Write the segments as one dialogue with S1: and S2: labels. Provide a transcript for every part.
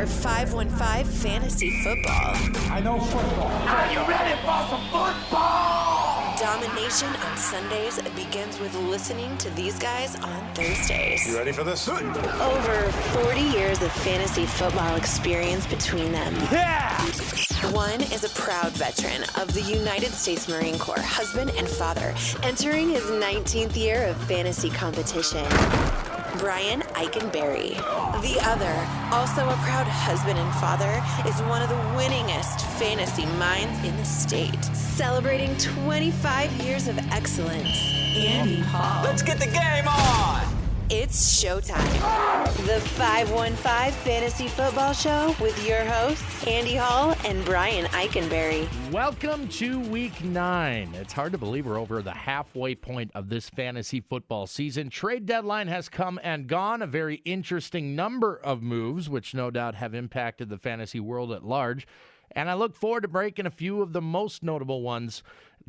S1: Your 515 Fantasy Football.
S2: I know football. Are you ready for some football?
S1: Domination on Sundays begins with listening to these guys on Thursdays.
S3: You ready for this?
S1: Over 40 years of fantasy football experience between them.
S2: Yeah!
S1: One is a proud veteran of the United States Marine Corps, husband and father, entering his 19th year of fantasy competition. Brian Eikenberry. The other, also a proud husband and father, is one of the winningest fantasy minds in the state. Celebrating 25 years of excellence, Andy Hall.
S4: Let's get the game on!
S1: It's showtime. The 515 Fantasy Football Show with your hosts, Andy Hall and Brian Eikenberry.
S5: Welcome to Week 9. It's hard to believe we're over the halfway point of this fantasy football season. Trade deadline has come and gone. A very interesting number of moves, which no doubt have impacted the fantasy world at large. And I look forward to breaking a few of the most notable ones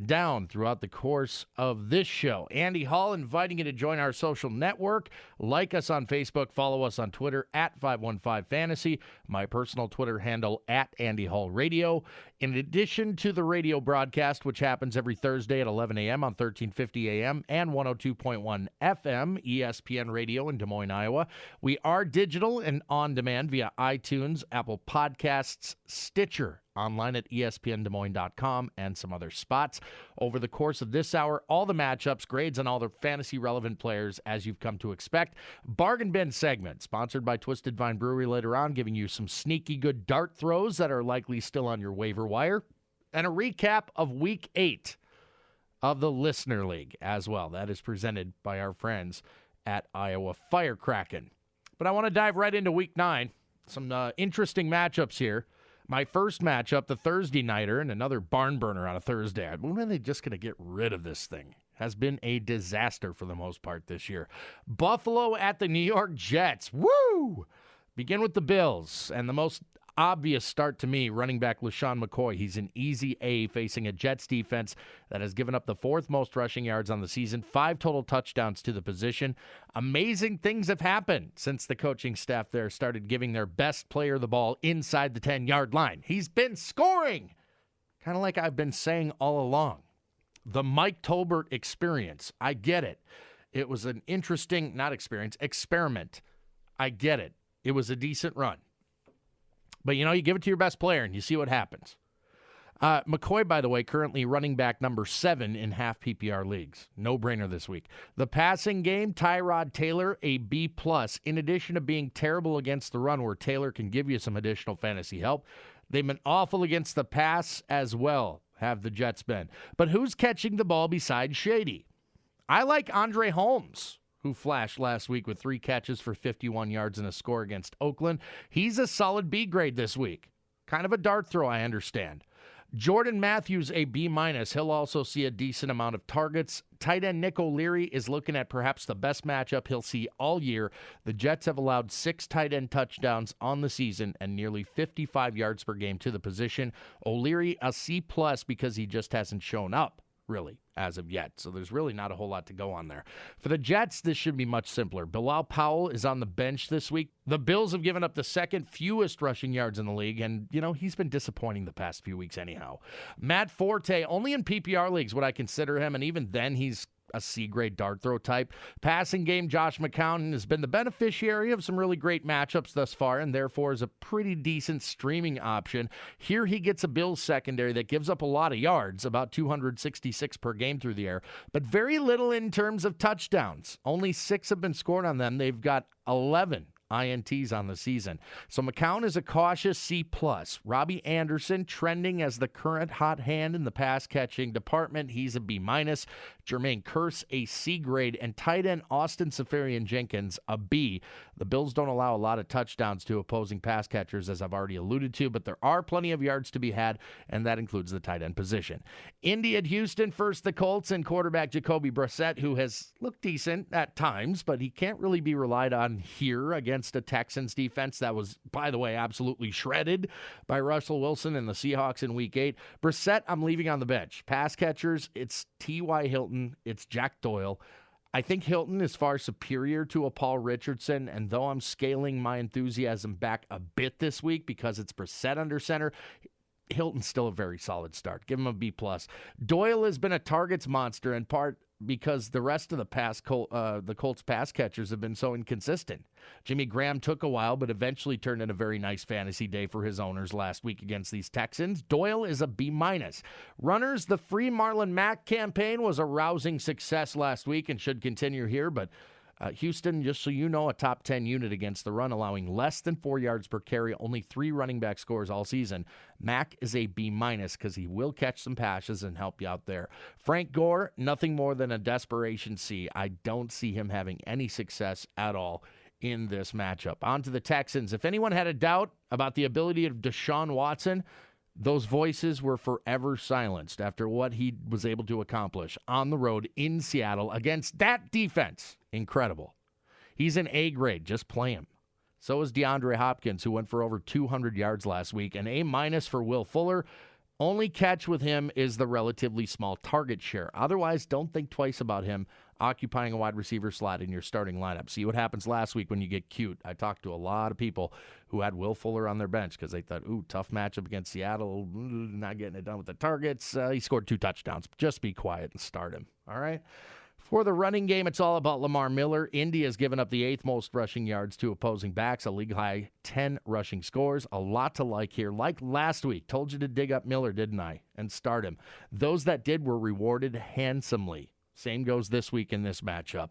S5: down throughout the course of this show. Andy Hall inviting you to join our social network. Like us on Facebook, follow us on Twitter at 515Fantasy, my personal Twitter handle at Andy Hall Radio. In addition to the radio broadcast, which happens every Thursday at 11 a.m. on 1350 a.m. and 102.1 FM, ESPN Radio in Des Moines, Iowa, we are digital and on demand via iTunes, Apple Podcasts, Stitcher, online at espndesmoines.com, and some other spots. Over the course of this hour, all the matchups, grades, and all the fantasy-relevant players as you've come to expect. Bargain Bin segment, sponsored by Twisted Vine Brewery later on, giving you some sneaky good dart throws that are likely still on your waiver wire. And a recap of Week 8 of the Listener League as well. That is presented by our friends at Iowa Firecracken. But I want to dive right into Week 9. Some interesting matchups here. My first matchup, the Thursday Nighter, and another barn burner on a Thursday. When are they just going to get rid of this thing? Has been a disaster for the most part this year. Buffalo at the New York Jets. Woo! Begin with the Bills, and the most obvious start to me, running back LaShawn McCoy. He's an easy A facing a Jets defense that has given up the fourth most rushing yards on the season, 5 total touchdowns to the position. Amazing things have happened since the coaching staff there started giving their best player the ball inside the 10-yard line. He's been scoring, kind of like I've been saying all along. The Mike Tolbert experience, I get it. It was an interesting, experiment. I get it. It was a decent run. But, you give it to your best player, and you see what happens. McCoy, by the way, currently running back number 7 in half PPR leagues. No-brainer this week. The passing game, Tyrod Taylor, a B+. In addition to being terrible against the run, where Taylor can give you some additional fantasy help, they've been awful against the pass as well, have the Jets been. But who's catching the ball besides Shady? I like Andre Holmes, who flashed last week with 3 catches for 51 yards and a score against Oakland. He's a solid B grade this week. Kind of a dart throw, I understand. Jordan Matthews, a B-. He'll also see a decent amount of targets. Tight end Nick O'Leary is looking at perhaps the best matchup he'll see all year. The Jets have allowed 6 tight end touchdowns on the season and nearly 55 yards per game to the position. O'Leary, a C+ because he just hasn't shown up, really, as of yet. So there's really not a whole lot to go on there. For the Jets, this should be much simpler. Bilal Powell is on the bench this week. The Bills have given up the second fewest rushing yards in the league, and, he's been disappointing the past few weeks anyhow. Matt Forte, only in PPR leagues would I consider him, and even then he's a C-grade dart throw type. Passing game, Josh McCown has been the beneficiary of some really great matchups thus far, and therefore is a pretty decent streaming option. Here he gets a Bills secondary that gives up a lot of yards, about 266 per game through the air, but very little in terms of touchdowns. Only 6 have been scored on them. They've got 11 INTs on the season. So McCown is a cautious C+. Robbie Anderson trending as the current hot hand in the pass-catching department. He's a B-. Jermaine Kearse, a C grade, and tight end Austin Seferian-Jenkins, a B. The Bills don't allow a lot of touchdowns to opposing pass catchers, as I've already alluded to, but there are plenty of yards to be had, and that includes the tight end position. Indy at Houston, first the Colts, and quarterback Jacoby Brissett, who has looked decent at times, but he can't really be relied on here against a Texans defense that was, by the way, absolutely shredded by Russell Wilson and the Seahawks in Week 8. Brissett, I'm leaving on the bench. Pass catchers, it's T.Y. Hilton, it's Jack Doyle. I think Hilton is far superior to a Paul Richardson, and though I'm scaling my enthusiasm back a bit this week because it's Brissett under center, Hilton's still a very solid start. Give him a B+. Doyle has been a targets monster in part because the rest of the Colts pass catchers have been so inconsistent. Jimmy Graham took a while, but eventually turned in a very nice fantasy day for his owners last week against these Texans. Doyle is a B-. Runners, the Free Marlon Mack campaign was a rousing success last week and should continue here, but Houston, just so you know, a top 10 unit against the run, allowing less than 4 yards per carry, only 3 running back scores all season. Mack is a B- because he will catch some passes and help you out there. Frank Gore, nothing more than a desperation C. I don't see him having any success at all in this matchup. On to the Texans. If anyone had a doubt about the ability of Deshaun Watson, those voices were forever silenced after what he was able to accomplish on the road in Seattle against that defense. Incredible. He's an A grade. Just play him. So is Deandre Hopkins, who went for over 200 yards last week. An A- for Will Fuller. Only catch with him is the relatively small target share. Otherwise, don't think twice about him occupying a wide receiver slot in your starting lineup. See what happens last week when you get cute. I talked to a lot of people who had Will Fuller on their bench because they thought, tough matchup against Seattle, not getting it done with the targets. He scored 2 touchdowns. Just be quiet and start him, all right? For the running game, it's all about Lamar Miller. Indy has given up the 8th most rushing yards to opposing backs, a league-high 10 rushing scores. A lot to like here. Like last week, told you to dig up Miller, didn't I? And start him. Those that did were rewarded handsomely. Same goes this week in this matchup.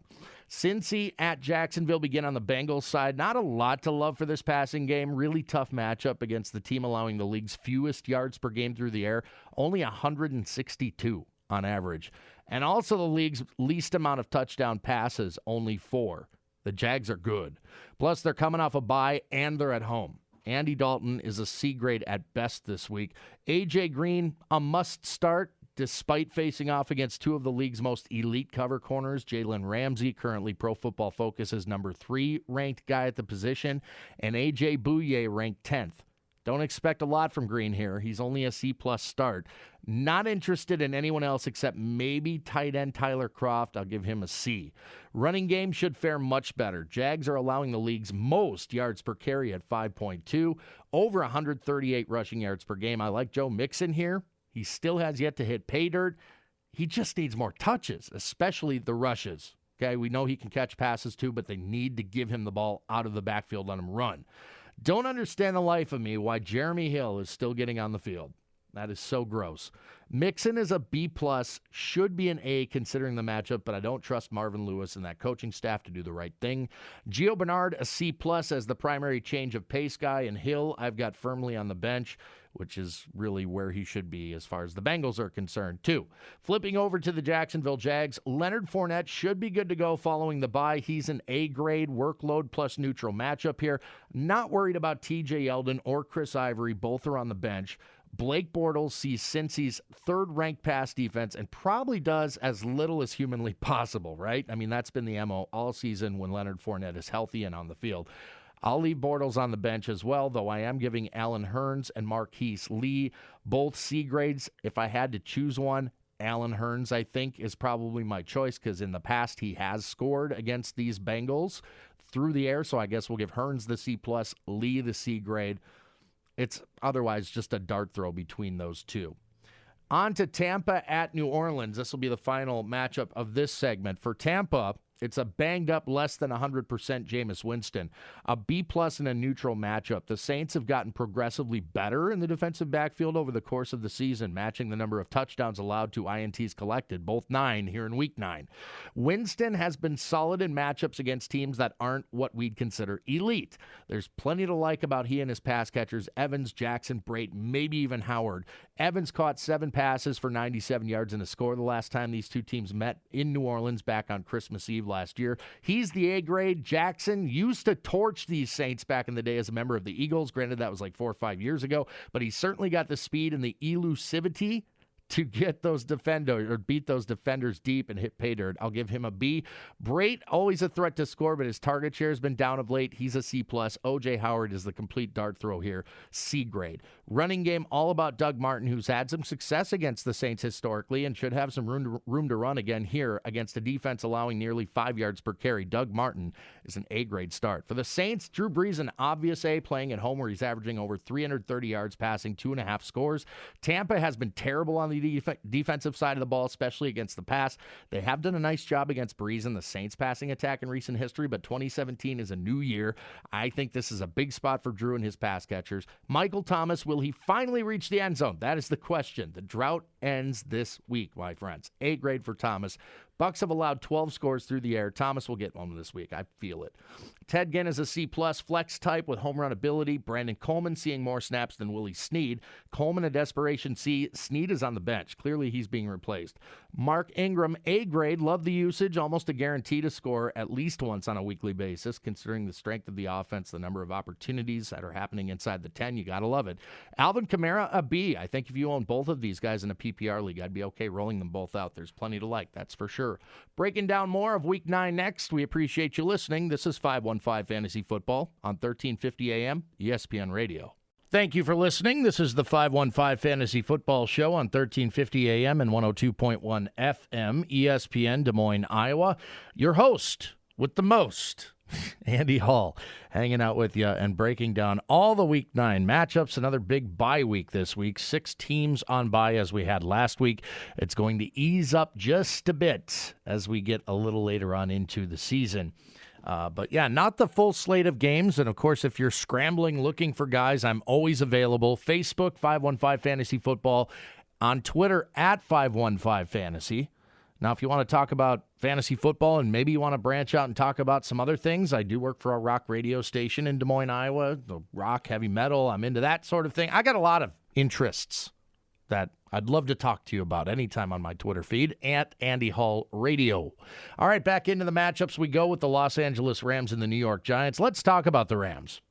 S5: Cincy at Jacksonville begin on the Bengals side. Not a lot to love for this passing game. Really tough matchup against the team allowing the league's fewest yards per game through the air. Only 162 on average. And also the league's least amount of touchdown passes, only 4. The Jags are good. Plus, they're coming off a bye and they're at home. Andy Dalton is a C grade at best this week. A.J. Green, a must start. Despite facing off against 2 of the league's most elite cover corners, Jalen Ramsey, currently Pro Football Focus's number 3 ranked guy at the position, and A.J. Bouye ranked 10th. Don't expect a lot from Green here. He's only a C+ start. Not interested in anyone else except maybe tight end Tyler Kroft. I'll give him a C. Running game should fare much better. Jags are allowing the league's most yards per carry at 5.2, over 138 rushing yards per game. I like Joe Mixon here. He still has yet to hit pay dirt. He just needs more touches, especially the rushes. Okay, we know he can catch passes too, but they need to give him the ball out of the backfield, let him run. Don't understand the life of me why Jeremy Hill is still getting on the field. That is so gross. Mixon is a B+, should be an A considering the matchup, but I don't trust Marvin Lewis and that coaching staff to do the right thing. Gio Bernard, a C+ as the primary change of pace guy, and Hill I've got firmly on the bench, which is really where he should be as far as the Bengals are concerned, too. Flipping over to the Jacksonville Jags, Leonard Fournette should be good to go following the bye. He's an A-grade workload plus neutral matchup here. Not worried about TJ Yeldon or Chris Ivory. Both are on the bench. Blake Bortles sees Cincy's 3rd-ranked pass defense and probably does as little as humanly possible, right? I mean, that's been the MO all season when Leonard Fournette is healthy and on the field. I'll leave Bortles on the bench as well, though I am giving Allen Hurns and Marquise Lee both C grades. If I had to choose one, Allen Hurns, I think, is probably my choice because in the past he has scored against these Bengals through the air, so I guess we'll give Hurns the C+, Lee the C grade. It's otherwise just a dart throw between those two. On to Tampa at New Orleans. This will be the final matchup of this segment. For Tampa, it's a banged-up, less than 100% Jameis Winston. A B+ in a neutral matchup. The Saints have gotten progressively better in the defensive backfield over the course of the season, matching the number of touchdowns allowed to INTs collected, both 9 here in Week 9. Winston has been solid in matchups against teams that aren't what we'd consider elite. There's plenty to like about he and his pass catchers, Evans, Jackson, Brate, maybe even Howard. Evans caught 7 passes for 97 yards and a score the last time these two teams met in New Orleans back on Christmas Eve last year. He's the A grade. Jackson used to torch these Saints back in the day as a member of the Eagles. Granted, that was like 4 or 5 years ago, but he's certainly got the speed and the elusivity to get those defenders or beat those defenders deep and hit pay dirt. I'll give him a B. Brait, always a threat to score, but his target share has been down of late. He's a C+. O.J. Howard is the complete dart throw here. C grade. Running game, all about Doug Martin, who's had some success against the Saints historically and should have some room to run again here against a defense allowing nearly 5 yards per carry. Doug Martin is an A-grade start. For the Saints, Drew Brees, an obvious A, playing at home where he's averaging over 330 yards passing, 2.5 scores. Tampa has been terrible on the defensive side of the ball, especially against the pass. They have done a nice job against Brees and the Saints passing attack in recent history, but 2017 is a new year. I think this is a big spot for Drew and his pass catchers. Michael Thomas, will he finally reach the end zone? That is the question. The drought ends this week, my friends. A grade for Thomas. Bucks have allowed 12 scores through the air. Thomas will get one this week. I feel it. Ted Ginn is a C+, flex type with home run ability. Brandon Coleman seeing more snaps than Willie Snead. Coleman a desperation C. Snead is on the bench. Clearly he's being replaced. Mark Ingram, A grade. Love the usage. Almost a guarantee to score at least once on a weekly basis. Considering the strength of the offense, the number of opportunities that are happening inside the 10, you got to love it. Alvin Kamara, a B. I think if you own both of these guys in a PPR league, I'd be okay rolling them both out. There's plenty to like, that's for sure. Breaking down more of Week 9 next. We appreciate you listening. This is 515 Fantasy Football on 1350 AM ESPN Radio. Thank you for listening. This is the 515 Fantasy Football Show on 1350 AM and 102.1 FM ESPN Des Moines, Iowa. Your host with the most, Andy Hall, hanging out with you and breaking down all the Week 9 matchups. Another big bye week this week. 6 teams on bye as we had last week. It's going to ease up just a bit as we get a little later on into the season. But yeah, not the full slate of games. And of course, if you're scrambling, looking for guys, I'm always available. Facebook, 515 Fantasy Football. On Twitter, at 515 Fantasy. Now, if you want to talk about fantasy football and maybe you want to branch out and talk about some other things, I do work for a rock radio station in Des Moines, Iowa, the rock, heavy metal. I'm into that sort of thing. I got a lot of interests that I'd love to talk to you about anytime on my Twitter feed, at Andy Hall Radio. All right, back into the matchups we go with the Los Angeles Rams and the New York Giants. Let's talk about the Rams.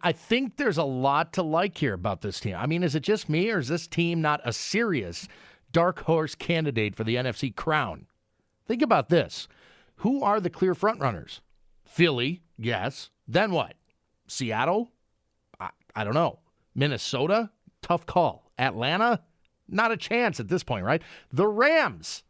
S5: I think there's a lot to like here about this team. I mean, is it just me or is this team not a serious dark horse candidate for the NFC crown? Think about this. Who are the clear frontrunners? Philly, yes. Then what? Seattle? I don't know. Minnesota? Tough call. Atlanta? Not a chance at this point, right? The Rams.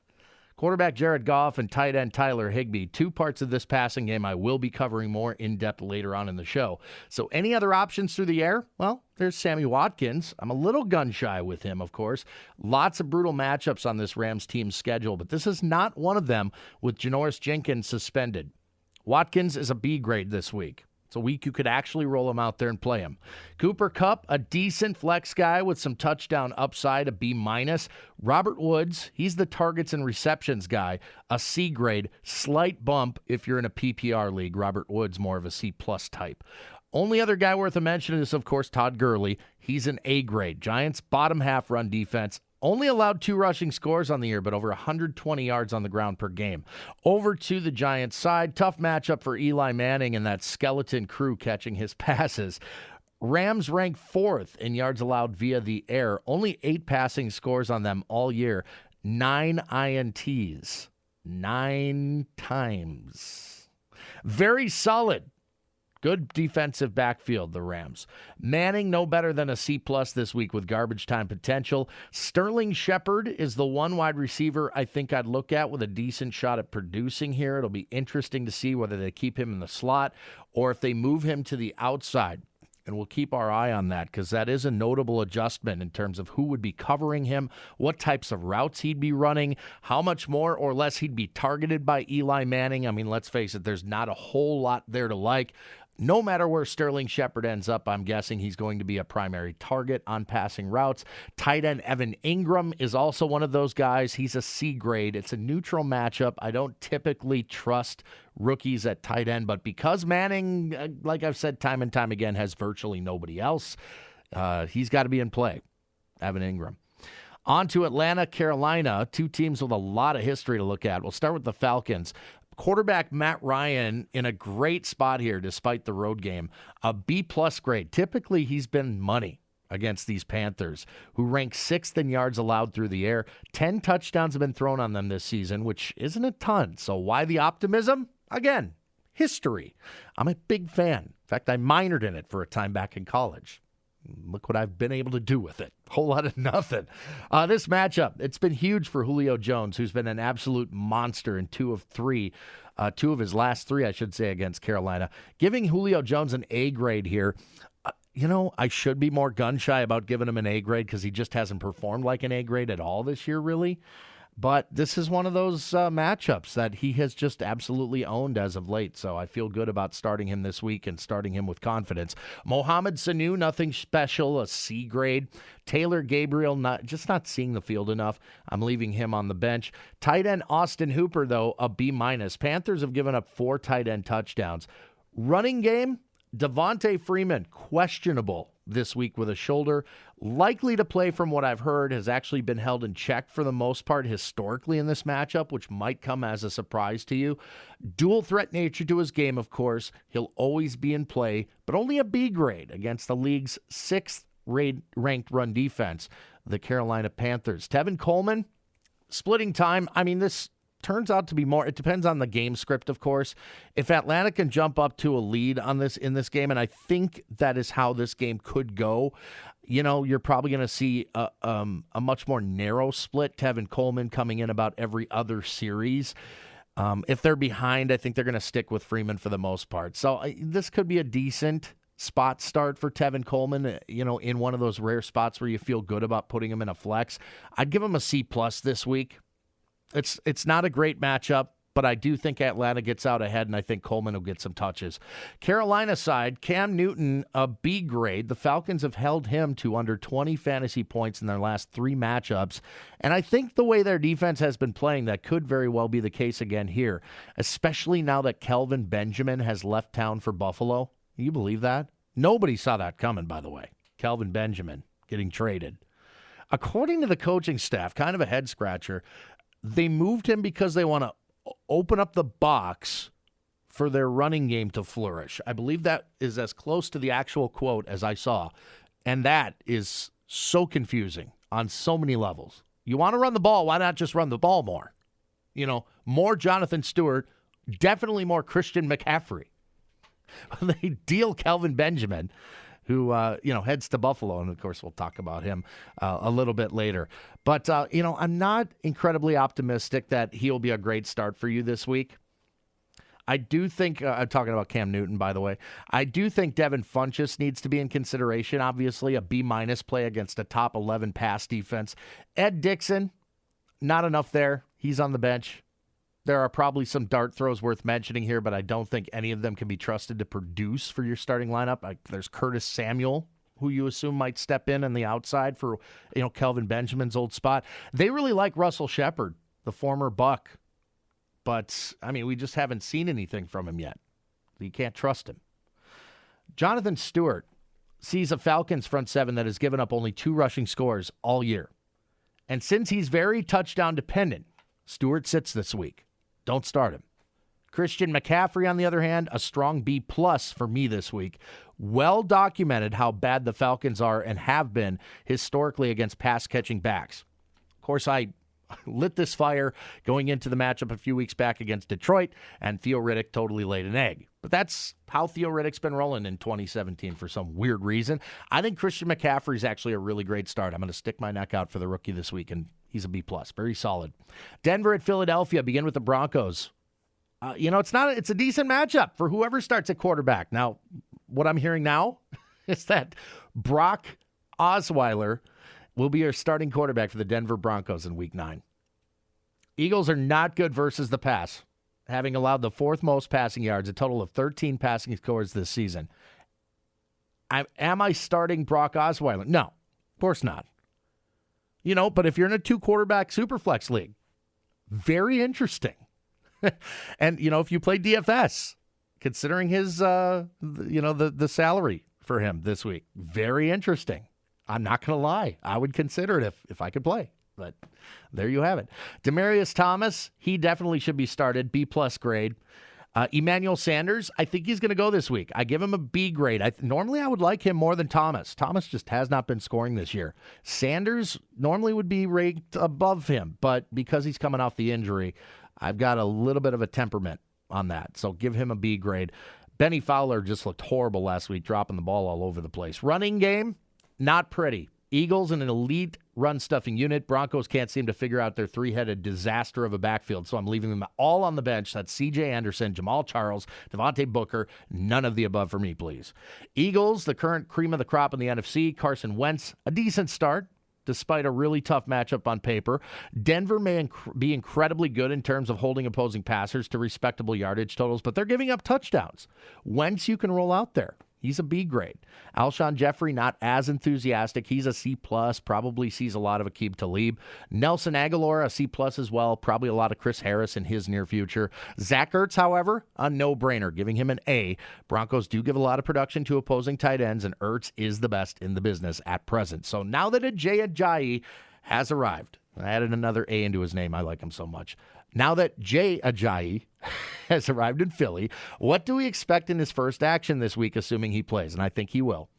S5: Quarterback Jared Goff and tight end Tyler Higbee. 2 parts of this passing game I will be covering more in depth later on in the show. So any other options through the air? Well, there's Sammy Watkins. I'm a little gun shy with him, of course. Lots of brutal matchups on this Rams team's schedule, but this is not one of them with Janoris Jenkins suspended. Watkins is a B grade this week. It's a week you could actually roll him out there and play him. Cooper Kupp, a decent flex guy with some touchdown upside, a B-. Robert Woods, he's the targets and receptions guy, a C grade. Slight bump if you're in a PPR league. Robert Woods, more of a C+ type. Only other guy worth a mention is, of course, Todd Gurley. He's an A grade. Giants' bottom half run defense. Only allowed 2 rushing scores on the year, but over 120 yards on the ground per game. Over to the Giants' side. Tough matchup for Eli Manning and that skeleton crew catching his passes. Rams rank 4th in yards allowed via the air. Only 8 passing scores on them all year. 9 INTs. 9 times. Very solid. Good defensive backfield, the Rams. Manning, no better than a C+ this week with garbage time potential. Sterling Shepard is the one wide receiver I think I'd look at with a decent shot at producing here. It'll be interesting to see whether they keep him in the slot or if they move him to the outside. And we'll keep our eye on that because that is a notable adjustment in terms of who would be covering him, what types of routes he'd be running, how much more or less he'd be targeted by Eli Manning. I mean, let's face it, there's not a whole lot there to like. No matter where Sterling Shepard ends up, I'm guessing he's going to be a primary target on passing routes. Tight end Evan Ingram is also one of those guys. He's a C grade. It's a neutral matchup. I don't typically trust rookies at tight end, but because Manning, like I've said time and time again, has virtually nobody else, he's got to be in play. Evan Ingram. On to Atlanta, Carolina, 2 teams with a lot of history to look at. We'll start with the Falcons. Quarterback Matt Ryan in a great spot here despite the road game. A B+ grade. Typically, he's been money against these Panthers, who rank 6th in yards allowed through the air. 10 touchdowns have been thrown on them this season, which isn't a ton. So why the optimism? Again, history. I'm a big fan. In fact, I minored in it for a time back in college. Look what I've been able to do with it. Whole lot of nothing. This matchup, it's been huge for Julio Jones, who's been an absolute monster in two of his last three, I should say, against Carolina. Giving Julio Jones an A grade here. I should be more gun-shy about giving him an A grade because he just hasn't performed like an A grade at all this year, really. But this is one of those matchups that he has just absolutely owned as of late. So I feel good about starting him this week and starting him with confidence. Mohamed Sanu, nothing special, a C grade. Taylor Gabriel, not seeing the field enough. I'm leaving him on the bench. Tight end Austin Hooper, though, a B-. Panthers have given up 4 tight end touchdowns. Running game, Devonta Freeman, questionable this week with a shoulder. Likely to play from what I've heard, has actually been held in check for the most part historically in this matchup, which might come as a surprise to you. Dual threat nature to his game, of course. He'll always be in play, but only a B grade against the league's 6th ranked run defense, the Carolina Panthers. Tevin Coleman, splitting time. This turns out to be more. It depends on the game script, of course. If Atlanta can jump up to a lead in this game, and I think that is how this game could go, you're probably going to see a much more narrow split. Tevin Coleman coming in about every other series. If they're behind, I think they're going to stick with Freeman for the most part. So this could be a decent spot start for Tevin Coleman, in one of those rare spots where you feel good about putting him in a flex. I'd give him a C+ this week. It's not a great matchup, but I do think Atlanta gets out ahead, and I think Coleman will get some touches. Carolina side, Cam Newton, a B grade. The Falcons have held him to under 20 fantasy points in their last 3 matchups, and I think the way their defense has been playing, that could very well be the case again here, especially now that Kelvin Benjamin has left town for Buffalo. Can you believe that? Nobody saw that coming, by the way. Kelvin Benjamin getting traded. According to the coaching staff, kind of a head-scratcher, they moved him because they want to open up the box for their running game to flourish. I believe that is as close to the actual quote as I saw. And that is so confusing on so many levels. You want to run the ball, why not just run the ball more? More Jonathan Stewart, definitely more Christian McCaffrey. They deal Kelvin Benjamin, who, heads to Buffalo. And, of course, we'll talk about him a little bit later. But, I'm not incredibly optimistic that he'll be a great start for you this week. I do think, I'm talking about Cam Newton, by the way. I do think Devin Funchess needs to be in consideration. Obviously, a B- play against a top 11 pass defense. Ed Dixon, not enough there. He's on the bench. There are probably some dart throws worth mentioning here, but I don't think any of them can be trusted to produce for your starting lineup. There's Curtis Samuel, who you assume might step in on the outside for, Kelvin Benjamin's old spot. They really like Russell Shepard, the former Buck. But, we just haven't seen anything from him yet. You can't trust him. Jonathan Stewart sees a Falcons front seven that has given up only 2 rushing scores all year. And since he's very touchdown dependent, Stewart sits this week. Don't start him. Christian McCaffrey, on the other hand, a strong B+ for me this week. Well documented how bad the Falcons are and have been historically against pass-catching backs. Of course, I lit this fire going into the matchup a few weeks back against Detroit, and Theo Riddick totally laid an egg. But that's how Theo Riddick's been rolling in 2017 for some weird reason. I think Christian McCaffrey is actually a really great start. I'm going to stick my neck out for the rookie this week, and he's a B+, very solid. Denver at Philadelphia, begin with the Broncos. It's a decent matchup for whoever starts at quarterback. Now, what I'm hearing now is that Brock Osweiler will be your starting quarterback for the Denver Broncos in Week 9. Eagles are not good versus the pass, having allowed the 4th most passing yards, a total of 13 passing scores this season. Am I starting Brock Osweiler? No, of course not. But if you're in a 2-quarterback superflex league, very interesting. And, if you play DFS, considering his, the salary for him this week, very interesting. I'm not going to lie. I would consider it if I could play. But there you have it. Demaryius Thomas, he definitely should be started, B+ grade. Emmanuel Sanders, I think he's going to go this week. I give him a B grade. Normally, I would like him more than Thomas. Thomas just has not been scoring this year. Sanders normally would be ranked above him, but because he's coming off the injury, I've got a little bit of a temperament on that. So give him a B grade. Benny Fowler just looked horrible last week, dropping the ball all over the place. Running game, not pretty. Eagles in an elite run-stuffing unit. Broncos can't seem to figure out their three-headed disaster of a backfield, so I'm leaving them all on the bench. That's C.J. Anderson, Jamal Charles, Devontae Booker. None of the above for me, please. Eagles, the current cream of the crop in the NFC. Carson Wentz, a decent start, despite a really tough matchup on paper. Denver may be incredibly good in terms of holding opposing passers to respectable yardage totals, but they're giving up touchdowns. Wentz you can roll out there. He's a B grade. Alshon Jeffrey, not as enthusiastic. He's a C+, probably sees a lot of Aqib Talib. Nelson Aguilar, a C+ as well. Probably a lot of Chris Harris in his near future. Zach Ertz, however, a no-brainer, giving him an A. Broncos do give a lot of production to opposing tight ends, and Ertz is the best in the business at present. So now that Ajay Ajayi has arrived, I added another A into his name. I like him so much. Now that Jay Ajayi has arrived in Philly, what do we expect in his first action this week, assuming he plays? And I think he will.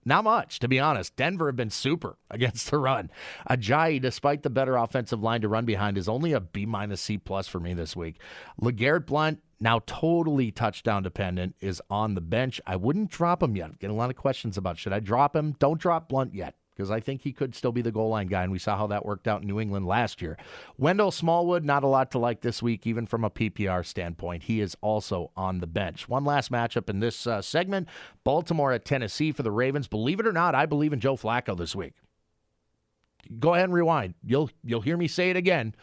S5: Not much, to be honest. Denver have been super against the run. Ajayi, despite the better offensive line to run behind, is only a B- C+ for me this week. LeGarrette Blount, now totally touchdown dependent, is on the bench. I wouldn't drop him yet. I'm getting a lot of questions about should I drop him? Don't drop Blount yet, because I think he could still be the goal line guy, and we saw how that worked out in New England last year. Wendell Smallwood, not a lot to like this week, even from a PPR standpoint. He is also on the bench. One last matchup in this segment, Baltimore at Tennessee for the Ravens. Believe it or not, I believe in Joe Flacco this week. Go ahead and rewind. You'll hear me say it again.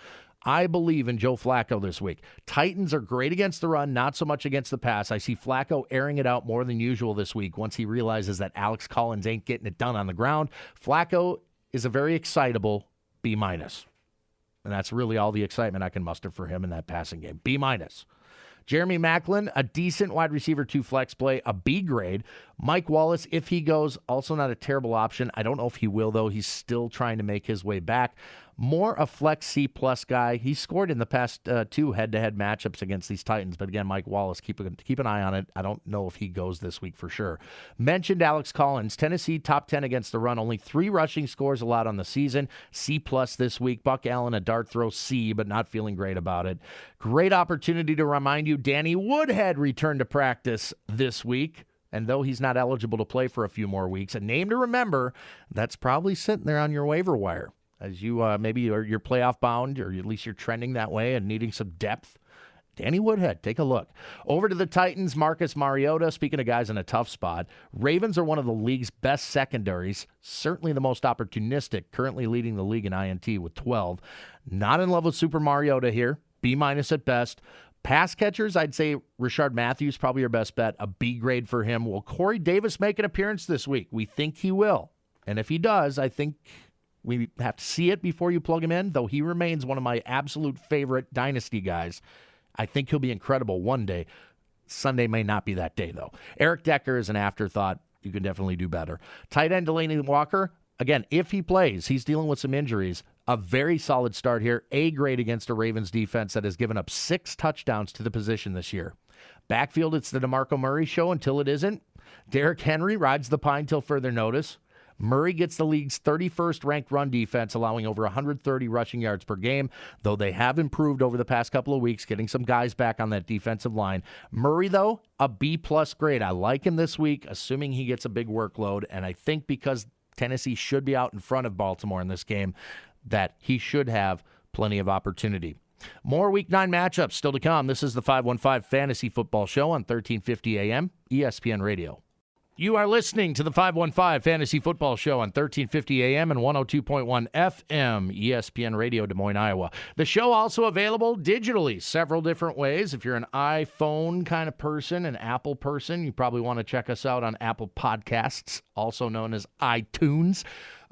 S5: I believe in Joe Flacco this week. Titans are great against the run, not so much against the pass. I see Flacco airing it out more than usual this week once he realizes that Alex Collins ain't getting it done on the ground. Flacco is a very excitable B-. And that's really all the excitement I can muster for him in that passing game. B-. Jeremy Maclin, a decent wide receiver 2 flex play, a B grade. Mike Wallace, if he goes, also not a terrible option. I don't know if he will, though. He's still trying to make his way back. More a flex C+ guy. He scored in the past 2 head-to-head matchups against these Titans. But again, Mike Wallace, keep an eye on it. I don't know if he goes this week for sure. Mentioned Alex Collins. Tennessee top 10 against the run. Only 3 rushing scores allowed on the season. C+ this week. Buck Allen, a dart throw C, but not feeling great about it. Great opportunity to remind you, Danny Woodhead returned to practice this week. And though he's not eligible to play for a few more weeks, a name to remember that's probably sitting there on your waiver wire as you maybe you're playoff bound, or at least you're trending that way and needing some depth. Danny Woodhead, take a look. Over to the Titans, Marcus Mariota. Speaking of guys in a tough spot, Ravens are one of the league's best secondaries, certainly the most opportunistic, currently leading the league in INT with 12. Not in love with Super Mariota here, B- at best. Pass catchers, I'd say Rashard Matthews, probably your best bet, a B grade for him. Will Corey Davis make an appearance this week? We think he will. And if he does, I think we have to see it before you plug him in, though he remains one of my absolute favorite dynasty guys. I think he'll be incredible one day. Sunday may not be that day, though. Eric Decker is an afterthought. You can definitely do better. Tight end Delaney Walker, again, if he plays, he's dealing with some injuries. A very solid start here. A grade against a Ravens defense that has given up 6 touchdowns to the position this year. Backfield, it's the DeMarco Murray show until it isn't. Derrick Henry rides the pine till further notice. Murray gets the league's 31st ranked run defense, allowing over 130 rushing yards per game, though they have improved over the past couple of weeks, getting some guys back on that defensive line. Murray, though, a B+ grade. I like him this week, assuming he gets a big workload, and I think because Tennessee should be out in front of Baltimore in this game, that he should have plenty of opportunity. More Week 9 matchups still to come. This is the 515 Fantasy Football Show on 1350 AM, ESPN Radio. You are listening to the 515 Fantasy Football Show on 1350 AM and 102.1 FM, ESPN Radio, Des Moines, Iowa. The show also available digitally, several different ways. If you're an iPhone kind of person, an Apple person, you probably want to check us out on Apple Podcasts, also known as iTunes.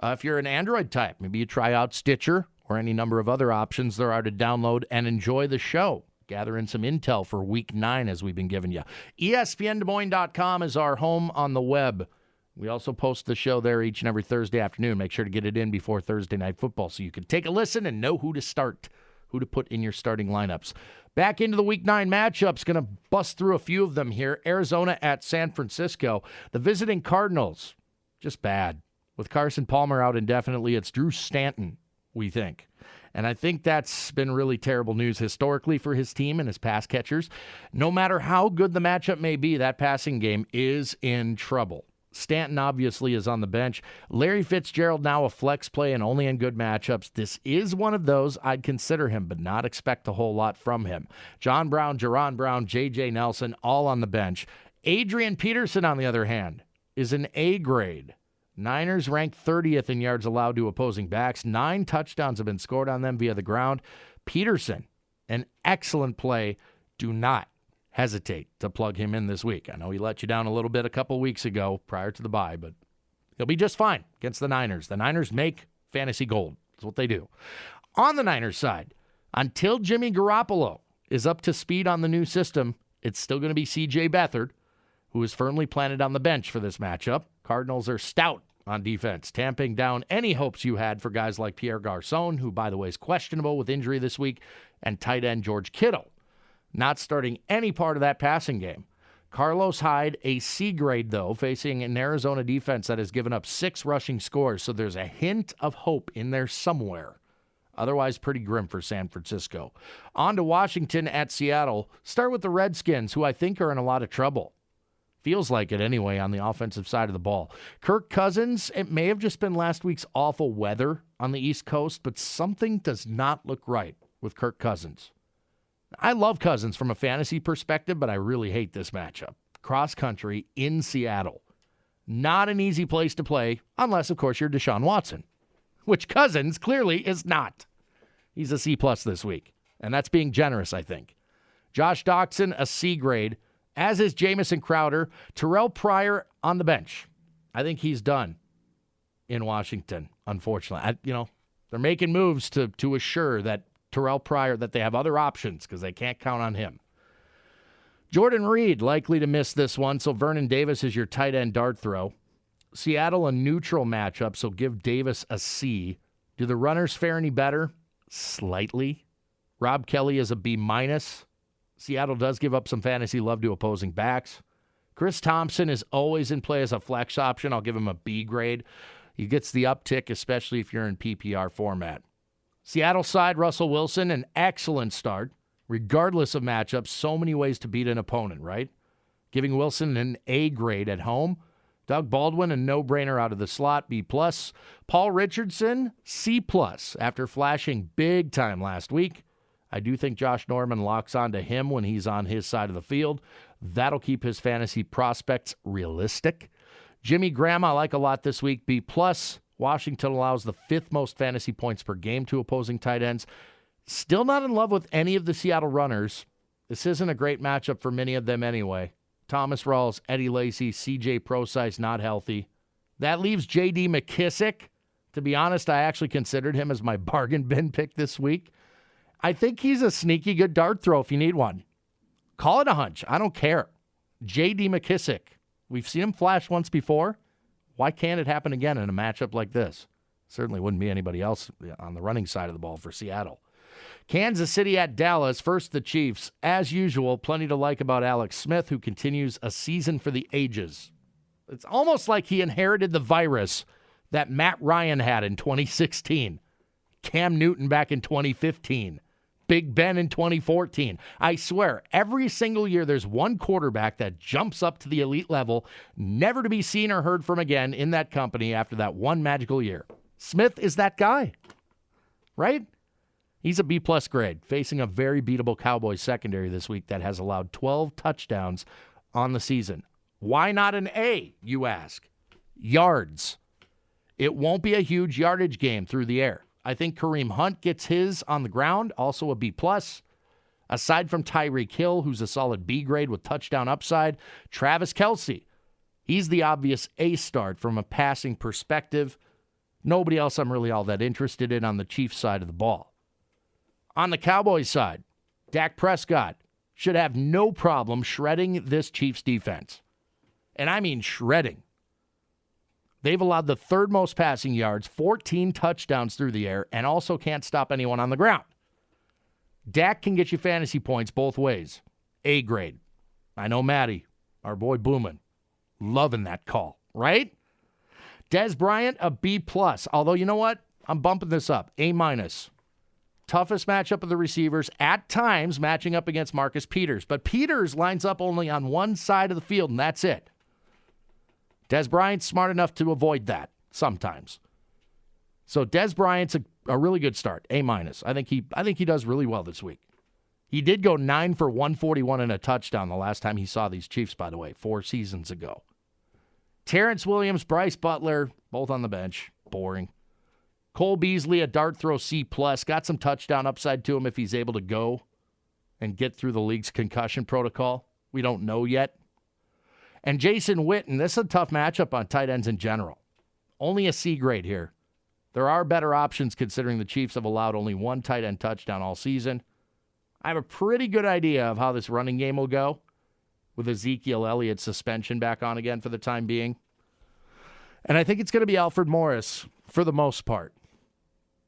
S5: If you're an Android type, maybe you try out Stitcher or any number of other options there are to download and enjoy the show. Gather in some intel for Week 9 as we've been giving you. ESPNDesMoines.com is our home on the web. We also post the show there each and every Thursday afternoon. Make sure to get it in before Thursday Night Football so you can take a listen and know who to start. who to put in your starting lineups. Back into the Week 9 matchups. Going to bust through a few of them here. Arizona at San Francisco. The visiting Cardinals, just bad. With Carson Palmer out indefinitely, it's Drew Stanton, we think. And I think that's been really terrible news historically for his team and his pass catchers. No matter how good the matchup may be, that passing game is in trouble. Stanton obviously is on the bench. Larry Fitzgerald now a flex play and only in good matchups. This is one of those I'd consider him, but not expect a whole lot from him. John Brown, Jaron Brown, J.J. Nelson, all on the bench. Adrian Peterson, on the other hand, is an A grade. Niners ranked 30th in yards allowed to opposing backs. 9 touchdowns have been scored on them via the ground. Peterson, an excellent play. Do not hesitate to plug him in this week. I know he let you down a little bit a couple weeks ago prior to the bye, but he'll be just fine against the Niners. The Niners make fantasy gold. That's what they do. On the Niners side, until Jimmy Garoppolo is up to speed on the new system, it's still going to be C.J. Beathard, who is firmly planted on the bench for this matchup. Cardinals are stout on defense, tamping down any hopes you had for guys like Pierre Garçon, who, by the way, is questionable with injury this week, and tight end George Kittle, not starting any part of that passing game. Carlos Hyde, a C grade, though, facing an Arizona defense that has given up 6 rushing scores, so there's a hint of hope in there somewhere. Otherwise, pretty grim for San Francisco. On to Washington at Seattle. Start with the Redskins, who I think are in a lot of trouble. Feels like it anyway on the offensive side of the ball. Kirk Cousins, it may have just been last week's awful weather on the East Coast, but something does not look right with Kirk Cousins. I love Cousins from a fantasy perspective, but I really hate this matchup. Cross country in Seattle. Not an easy place to play, unless, of course, you're Deshaun Watson, which Cousins clearly is not. He's a C+ this week, and that's being generous, I think. Josh Doctson, a C grade, as is Jamison Crowder. Terrell Pryor on the bench. I think he's done in Washington, unfortunately. They're making moves to assure that Terrell Pryor, that they have other options because they can't count on him. Jordan Reed likely to miss this one, so Vernon Davis is your tight end dart throw. Seattle a neutral matchup, so give Davis a C. Do the runners fare any better? Slightly. Rob Kelly is a B-. Seattle does give up some fantasy love to opposing backs. Chris Thompson is always in play as a flex option. I'll give him a B grade. He gets the uptick, especially if you're in PPR format. Seattle side, Russell Wilson, an excellent start. Regardless of matchups, so many ways to beat an opponent, right? Giving Wilson an A grade at home. Doug Baldwin, a no-brainer out of the slot, B+. Paul Richardson, C+, after flashing big time last week. I do think Josh Norman locks onto him when he's on his side of the field. That'll keep his fantasy prospects realistic. Jimmy Graham, I like a lot this week, B+. Washington allows the 5th most fantasy points per game to opposing tight ends. Still not in love with any of the Seattle runners. This isn't a great matchup for many of them anyway. Thomas Rawls, Eddie Lacy, C.J. Prosise not healthy. That leaves J.D. McKissick. To be honest, I actually considered him as my bargain bin pick this week. I think he's a sneaky good dart throw if you need one. Call it a hunch. I don't care. J.D. McKissick. We've seen him flash once before. Why can't it happen again in a matchup like this? Certainly wouldn't be anybody else on the running side of the ball for Seattle. Kansas City at Dallas. First, the Chiefs. As usual, plenty to like about Alex Smith, who continues a season for the ages. It's almost like he inherited the virus that Matt Ryan had in 2016, Cam Newton back in 2015, Big Ben in 2014. I swear, every single year there's one quarterback that jumps up to the elite level, never to be seen or heard from again in that company after that one magical year. Smith is that guy, right? He's a B+ grade, facing a very beatable Cowboys secondary this week that has allowed 12 touchdowns on the season. Why not an A, you ask? Yards. It won't be a huge yardage game through the air. I think Kareem Hunt gets his on the ground, also a B+. Aside from Tyreek Hill, who's a solid B grade with touchdown upside, Travis Kelce, he's the obvious A start from a passing perspective. Nobody else I'm really all that interested in on the Chiefs side of the ball. On the Cowboys side, Dak Prescott should have no problem shredding this Chiefs defense. And I mean shredding. They've allowed the 3rd most passing yards, 14 touchdowns through the air, and also can't stop anyone on the ground. Dak can get you fantasy points both ways. A grade. I know Matty, our boy Boomin, loving that call, right? Dez Bryant, a B+. Although, you know what? I'm bumping this up. A-. Toughest matchup of the receivers, at times matching up against Marcus Peters. But Peters lines up only on one side of the field, and that's it. Dez Bryant's smart enough to avoid that sometimes. So Dez Bryant's a really good start. A-. I think he does really well this week. He did go 9 for 141 and a touchdown the last time he saw these Chiefs, by the way, 4 seasons ago. Terrence Williams, Bryce Butler, both on the bench. Boring. Cole Beasley, a dart throw C+. Got some touchdown upside to him if he's able to go and get through the league's concussion protocol. We don't know yet. And Jason Witten, this is a tough matchup on tight ends in general. Only a C grade here. There are better options considering the Chiefs have allowed only one tight end touchdown all season. I have a pretty good idea of how this running game will go with Ezekiel Elliott's suspension back on again for the time being. And I think it's going to be Alfred Morris for the most part.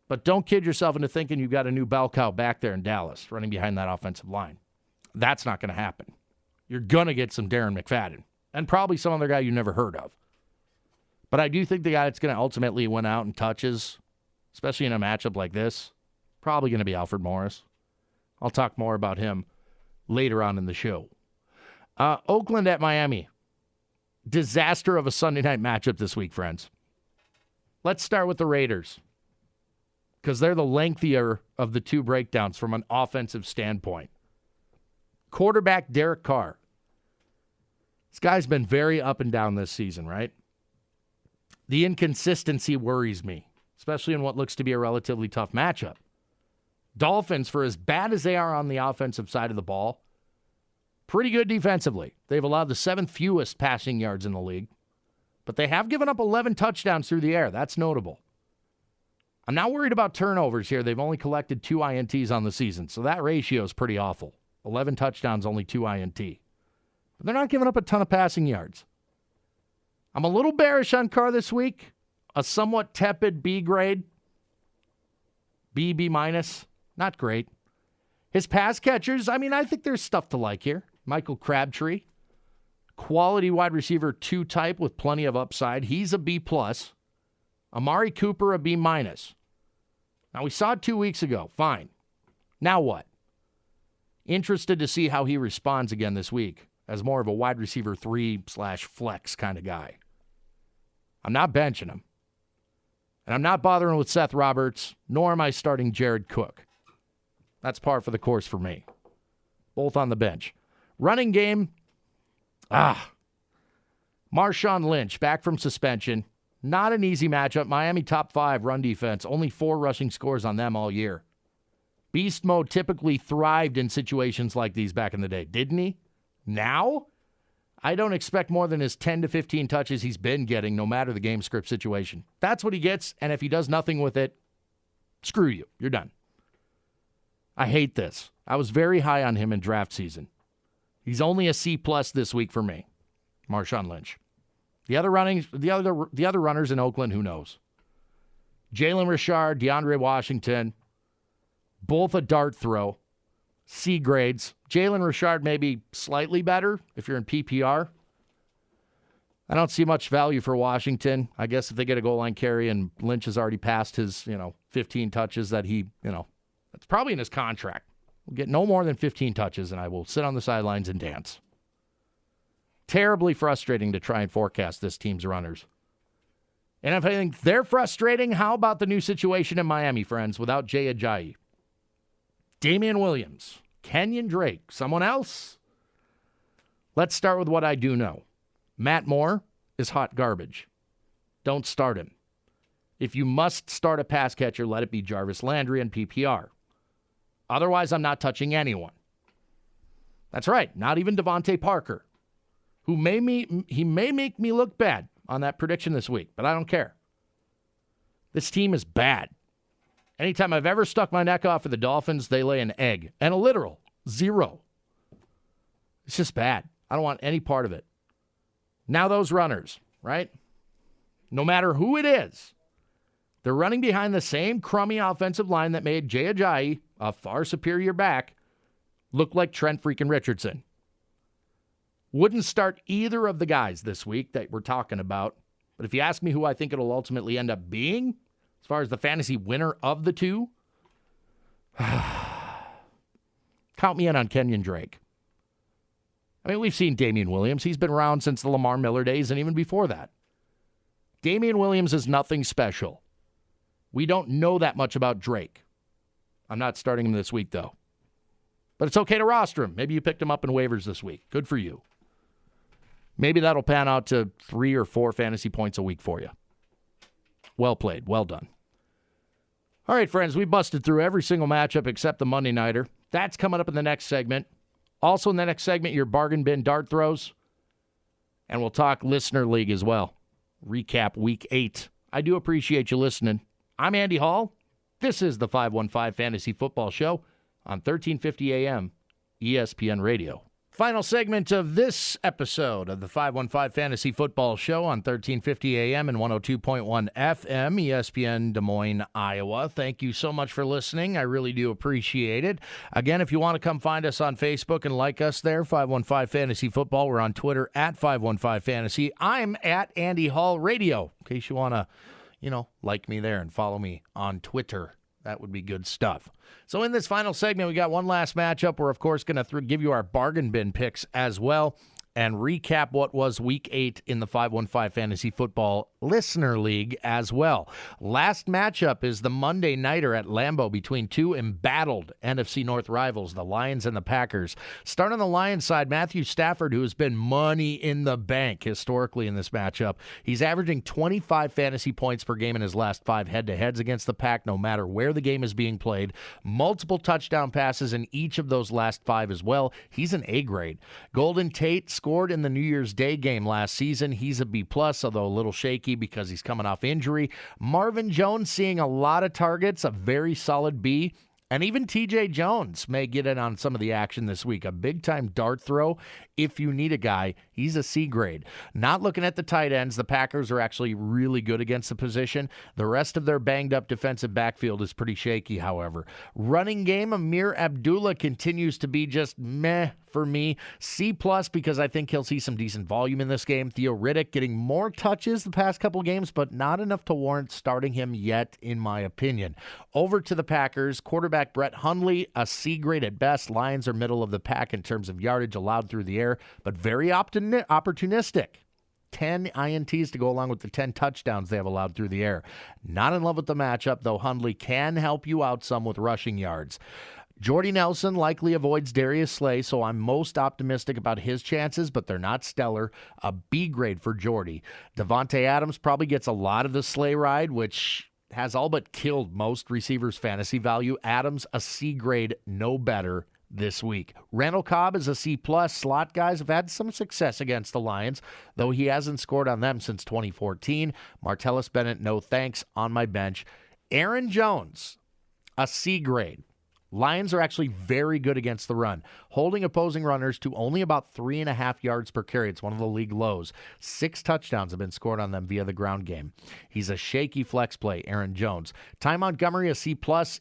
S5: But don't kid yourself into thinking you've got a new bell cow back there in Dallas running behind that offensive line. That's not going to happen. You're going to get some Darren McFadden and probably some other guy you never heard of. But I do think the guy that's going to ultimately win out in touches, especially in a matchup like this, probably going to be Alfred Morris. I'll talk more about him later on in the show. Oakland at Miami. Disaster of a Sunday night matchup this week, friends. Let's start with the Raiders because they're the lengthier of the two breakdowns from an offensive standpoint. Quarterback Derek Carr. This guy's been very up and down this season, right? The inconsistency worries me, especially in what looks to be a relatively tough matchup. Dolphins, for as bad as they are on the offensive side of the ball, pretty good defensively. They've allowed the 7th fewest passing yards in the league, but they have given up 11 touchdowns through the air. That's notable. I'm not worried about turnovers here. They've only collected 2 INTs on the season, so that ratio is pretty awful. 11 touchdowns, only 2 INT. But they're not giving up a ton of passing yards. I'm a little bearish on Carr this week. A somewhat tepid B grade. B, B-. Not great. His pass catchers, I think there's stuff to like here. Michael Crabtree. Quality wide receiver 2 type with plenty of upside. He's a B+. Amari Cooper, a B-. Now, we saw it 2 weeks ago. Fine. Now what? Interested to see how he responds again this week as more of a wide receiver 3/flex kind of guy. I'm not benching him. And I'm not bothering with Seth Roberts, nor am I starting Jared Cook. That's par for the course for me. Both on the bench. Running game. Marshawn Lynch, back from suspension. Not an easy matchup. Miami top 5 run defense. Only 4 rushing scores on them all year. Beast mode typically thrived in situations like these back in the day, didn't he? Now, I don't expect more than his 10 to 15 touches he's been getting, no matter the game script situation. That's what he gets, and if he does nothing with it, screw you. You're done. I hate this. I was very high on him in draft season. He's only a C+ this week for me. Marshawn Lynch. The other runners in Oakland, who knows? Jalen Richard, DeAndre Washington, both a dart throw. C grades. Jalen Richard maybe slightly better if you're in PPR. I don't see much value for Washington. I guess if they get a goal line carry and Lynch has already passed his, 15 touches that he, that's probably in his contract. We'll get no more than 15 touches and I will sit on the sidelines and dance. Terribly frustrating to try and forecast this team's runners. And if I think they're frustrating, how about the new situation in Miami, friends, without Jay Ajayi? Damian Williams, Kenyon Drake, someone else? Let's start with what I do know. Matt Moore is hot garbage. Don't start him. If you must start a pass catcher, let it be Jarvis Landry and PPR. Otherwise, I'm not touching anyone. That's right, not even Devontae Parker, who may make me look bad on that prediction this week, but I don't care. This team is bad. Anytime I've ever stuck my neck off for the Dolphins, they lay an egg. And a literal 0. It's just bad. I don't want any part of it. Now those runners, right? No matter who it is, they're running behind the same crummy offensive line that made Jay Ajayi a far superior back, look like Trent freaking Richardson. Wouldn't start either of the guys this week that we're talking about. But if you ask me who I think it'll ultimately end up being, as far as the fantasy winner of the two, count me in on Kenyon Drake. I mean, we've seen Damian Williams. He's been around since the Lamar Miller days and even before that. Damian Williams is nothing special. We don't know that much about Drake. I'm not starting him this week, though. But it's okay to roster him. Maybe you picked him up in waivers this week. Good for you. Maybe that'll pan out to 3 or 4 fantasy points a week for you. Well played. Well done. All right, friends, we busted through every single matchup except the Monday Nighter. That's coming up in the next segment. Also in the next segment, your bargain bin dart throws. And we'll talk Listener League as well. Recap Week 8. I do appreciate you listening. I'm Andy Hall. This is the 515 Fantasy Football Show on 1350 AM ESPN Radio. Final segment of this episode of the 515 Fantasy Football Show on 1350 AM and 102.1 FM, ESPN Des Moines, Iowa. Thank you so much for listening. I really do appreciate it. Again, if you want to come find us on Facebook and like us there, 515 Fantasy Football. We're on Twitter at 515 Fantasy. I'm at Andy Hall Radio, in case you want to, like me there and follow me on Twitter. That would be good stuff. So in this final segment, we got one last matchup. We're, of course, going to give you our bargain bin picks as well and recap what was Week 8 in the 515 Fantasy Football Listener League as well. Last matchup is the Monday Nighter at Lambeau between two embattled NFC North rivals, the Lions and the Packers. Starting on the Lions side, Matthew Stafford, who has been money in the bank historically in this matchup. He's averaging 25 fantasy points per game in his last 5 head-to-heads against the Pack, no matter where the game is being played. Multiple touchdown passes in each of those last 5 as well. He's an A grade. Golden Tate scored in the New Year's Day game last season. He's a B+, although a little shaky because he's coming off injury. Marvin Jones seeing a lot of targets, a very solid B. And even TJ Jones may get in on some of the action this week. A big-time dart throw. If you need a guy, he's a C grade. Not looking at the tight ends. The Packers are actually really good against the position. The rest of their banged-up defensive backfield is pretty shaky, however. Running game, Amir Abdullah continues to be just meh for me. C+ because I think he'll see some decent volume in this game. Theo Riddick getting more touches the past couple games, but not enough to warrant starting him yet, in my opinion. Over to the Packers. Quarterback Brett Hundley, a C grade at best. Lions are middle of the pack in terms of yardage allowed through the air, but very opportunistic. 10 INTs to go along with the 10 touchdowns they have allowed through the air. Not in love with the matchup, though Hundley can help you out some with rushing yards. Jordy Nelson likely avoids Darius Slay, so I'm most optimistic about his chances, but they're not stellar. A B grade for Jordy. Devontae Adams probably gets a lot of the Slay ride, which has all but killed most receivers' fantasy value. Adams, a C grade, no better this week. Randall Cobb is a C+. Slot guys have had some success against the Lions, though he hasn't scored on them since 2014. Martellus Bennett, no thanks, on my bench. Aaron Jones, a C grade. Lions are actually very good against the run, holding opposing runners to only about 3.5 yards per carry. It's one of the league lows. 6 touchdowns have been scored on them via the ground game. He's a shaky flex play, Aaron Jones. Ty Montgomery, a C+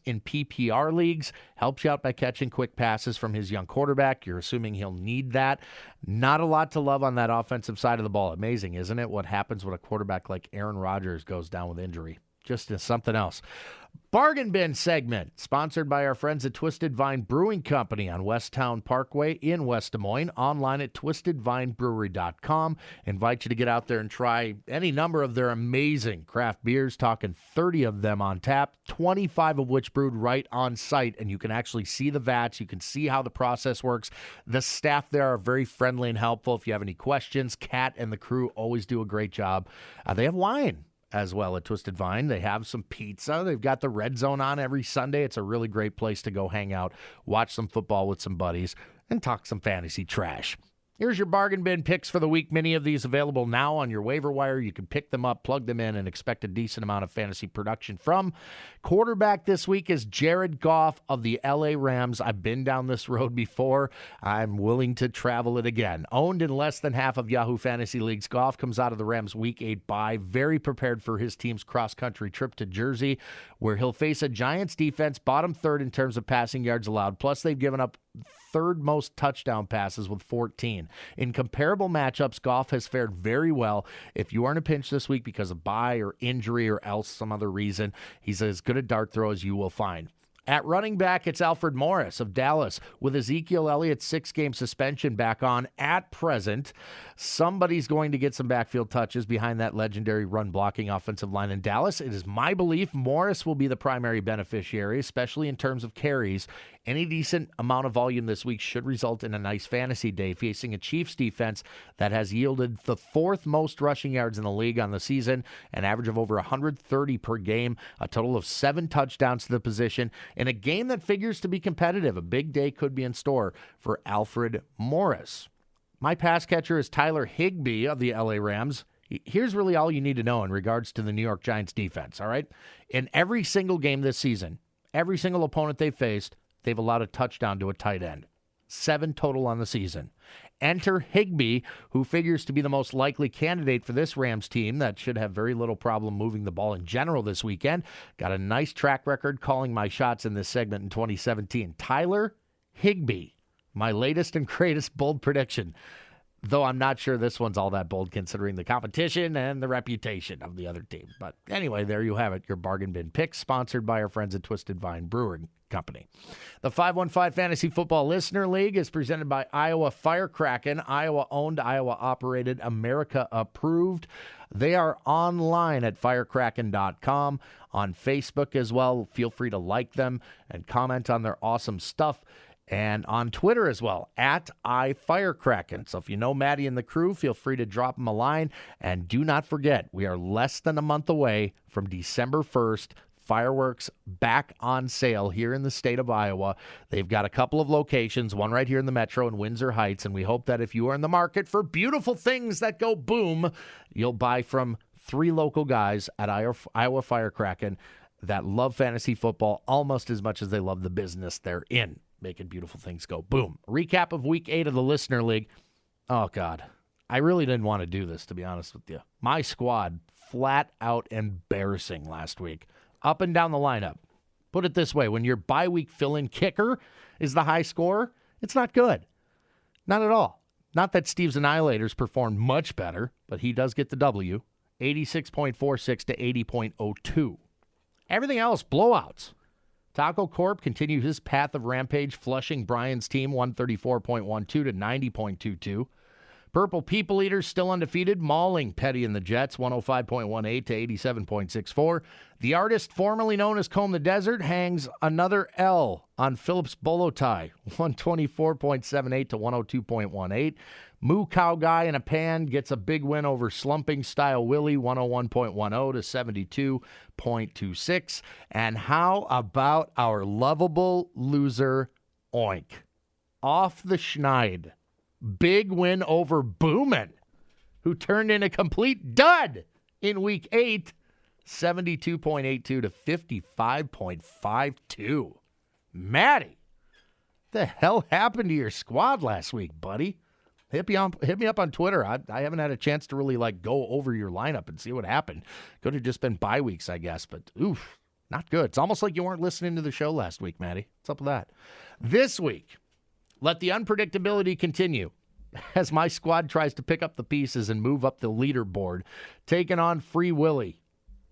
S5: in PPR leagues, helps you out by catching quick passes from his young quarterback. You're assuming he'll need that. Not a lot to love on that offensive side of the ball. Amazing, isn't it, what happens when a quarterback like Aaron Rodgers goes down with injury? Just something else. Bargain Bin segment, sponsored by our friends at Twisted Vine Brewing Company on Westtown Parkway in West Des Moines, online at twistedvinebrewery.com. Invite you to get out there and try any number of their amazing craft beers, talking 30 of them on tap, 25 of which brewed right on site, and you can actually see the vats. You can see how the process works. The staff there are very friendly and helpful. If you have any questions, Kat and the crew always do a great job. They have wine as well at Twisted Vine. They have some pizza. They've got the Red Zone on every Sunday. It's a really great place to go hang out, watch some football with some buddies, and talk some fantasy trash. Here's your bargain bin picks for the week. Many of these available now on your waiver wire. You can pick them up, plug them in, and expect a decent amount of fantasy production from. Quarterback this week is Jared Goff of the LA Rams. I've been down this road before. I'm willing to travel it again. Owned in less than half of Yahoo Fantasy Leagues, Goff comes out of the Rams' Week 8 bye, very prepared for his team's cross-country trip to Jersey, where he'll face a Giants defense, bottom third in terms of passing yards allowed. Plus, they've given up third most touchdown passes with 14. In comparable matchups, Goff has fared very well. If you are in a pinch this week because of bye or injury or else some other reason, he's as good a dart throw as you will find. At running back, it's Alfred Morris of Dallas. With Ezekiel Elliott's 6-game suspension back on at present, somebody's going to get some backfield touches behind that legendary run-blocking offensive line in Dallas. It is my belief Morris will be the primary beneficiary, especially in terms of carries. Any decent amount of volume this week should result in a nice fantasy day, facing a Chiefs defense that has yielded the 4th most rushing yards in the league on the season, an average of over 130 per game, a total of 7 touchdowns to the position. In a game that figures to be competitive, a big day could be in store for Alfred Morris. My pass catcher is Tyler Higbee of the LA Rams. Here's really all you need to know in regards to the New York Giants defense, all right? In every single game this season, every single opponent they've faced, they've allowed a touchdown to a tight end. 7 total on the season. Enter Higbee, who figures to be the most likely candidate for this Rams team that should have very little problem moving the ball in general this weekend. Got a nice track record calling my shots in this segment in 2017. Tyler Higbee, my latest and greatest bold prediction. Though I'm not sure this one's all that bold considering the competition and the reputation of the other team. But anyway, there you have it. Your bargain bin picks, sponsored by our friends at Twisted Vine Brewing Company. The 515 Fantasy Football Listener League is presented by Iowa Firecracken. Iowa-owned, Iowa-operated, America-approved. They are online at firecracken.com, on Facebook as well. Feel free to like them and comment on their awesome stuff. And on Twitter as well, at iFirecracken. So if you know Maddie and the crew, feel free to drop them a line. And do not forget, we are less than a month away from December 1st. Fireworks back on sale here in the state of Iowa. They've got a couple of locations, one right here in the metro in Windsor Heights. And we hope that if you are in the market for beautiful things that go boom, you'll buy from 3 local guys at Iowa Firecracken that love fantasy football almost as much as they love the business they're in, making beautiful things go boom. Recap of Week 8 of the Listener League. Oh, God. I really didn't want to do this, to be honest with you. My squad, flat out embarrassing last week. Up and down the lineup. Put it this way, when your bye week fill-in kicker is the high scorer, it's not good. Not at all. Not that Steve's Annihilators performed much better, but he does get the W. 86.46 to 80.02. Everything else, blowouts. Taco Corp continued his path of rampage, flushing Brian's team 134.12 to 90.22. Purple People Eaters still undefeated, mauling Petty and the Jets 105.18 to 87.64. The artist formerly known as Comb the Desert hangs another L on Phillips Bolotai 124.78 to 102.18. Moo Cow Guy in a Pan gets a big win over Slumping Style Willie 101.10 to 72.26. And how about our lovable loser Oink? Off the schneid. Big win over Boomin, who turned in a complete dud in Week 8, 72.82 to 55.52. Matty, the hell happened to your squad last week, buddy? Hit me up on Twitter. I haven't had a chance to really go over your lineup and see what happened. Could have just been bye weeks, I guess, but oof, not good. It's almost like you weren't listening to the show last week, Matty. What's up with that? This week, let the unpredictability continue as my squad tries to pick up the pieces and move up the leaderboard, taking on Free Willy.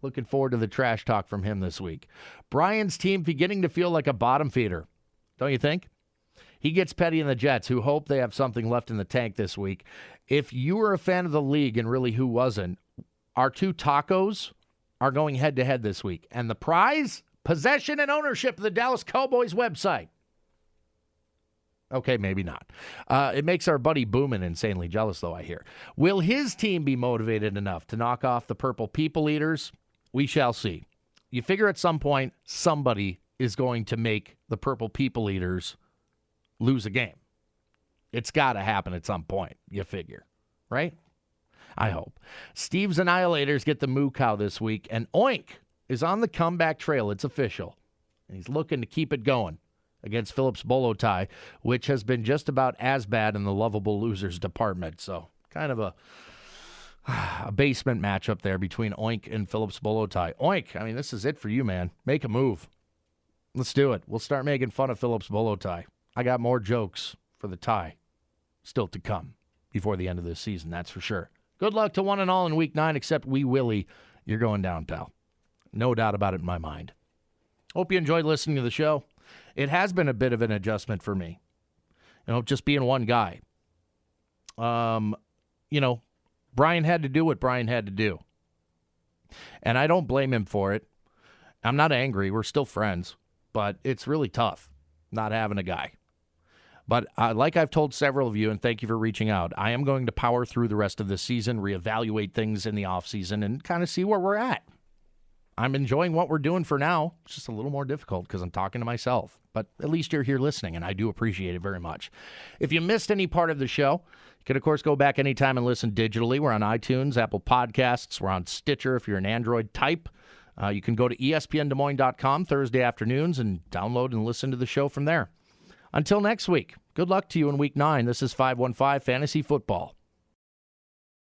S5: Looking forward to the trash talk from him this week. Brian's team beginning to feel like a bottom feeder, don't you think? He gets Petty and the Jets, who hope they have something left in the tank this week. If you were a fan of the league, and really who wasn't, our 2 tacos are going head-to-head this week. And the prize? Possession and ownership of the Dallas Cowboys website. Okay, maybe not. It makes our buddy Boomin insanely jealous, though, I hear. Will his team be motivated enough to knock off the Purple People Eaters? We shall see. You figure at some point, somebody is going to make the Purple People Eaters lose a game. It's got to happen at some point, you figure, right? I hope. Steve's Annihilators get the moo cow this week, and Oink is on the comeback trail. It's official. And he's looking to keep it going against Phillips Bolotai, which has been just about as bad in the lovable losers department. So kind of a basement matchup there between Oink and Phillips Bolotai. Oink, I mean, this is it for you, man. Make a move. Let's do it. We'll start making fun of Phillips Bolotai. I got more jokes for the tie still to come before the end of this season, that's for sure. Good luck to one and all in Week 9, except Wee Willie. You're going down, pal. No doubt about it in my mind. Hope you enjoyed listening to the show. It has been a bit of an adjustment for me. Just being one guy. Brian had to do what Brian had to do. And I don't blame him for it. I'm not angry. We're still friends. But it's really tough not having a guy. But like I've told several of you, and thank you for reaching out, I am going to power through the rest of the season, reevaluate things in the offseason, and kind of see where we're at. I'm enjoying what we're doing for now. It's just a little more difficult because I'm talking to myself. But at least you're here listening, and I do appreciate it very much. If you missed any part of the show, you can, of course, go back anytime and listen digitally. We're on iTunes, Apple Podcasts. We're on Stitcher if you're an Android type. You can go to ESPNDesMoines.com Thursday afternoons and download and listen to the show from there. Until next week, good luck to you in Week 9. This is 515 Fantasy Football.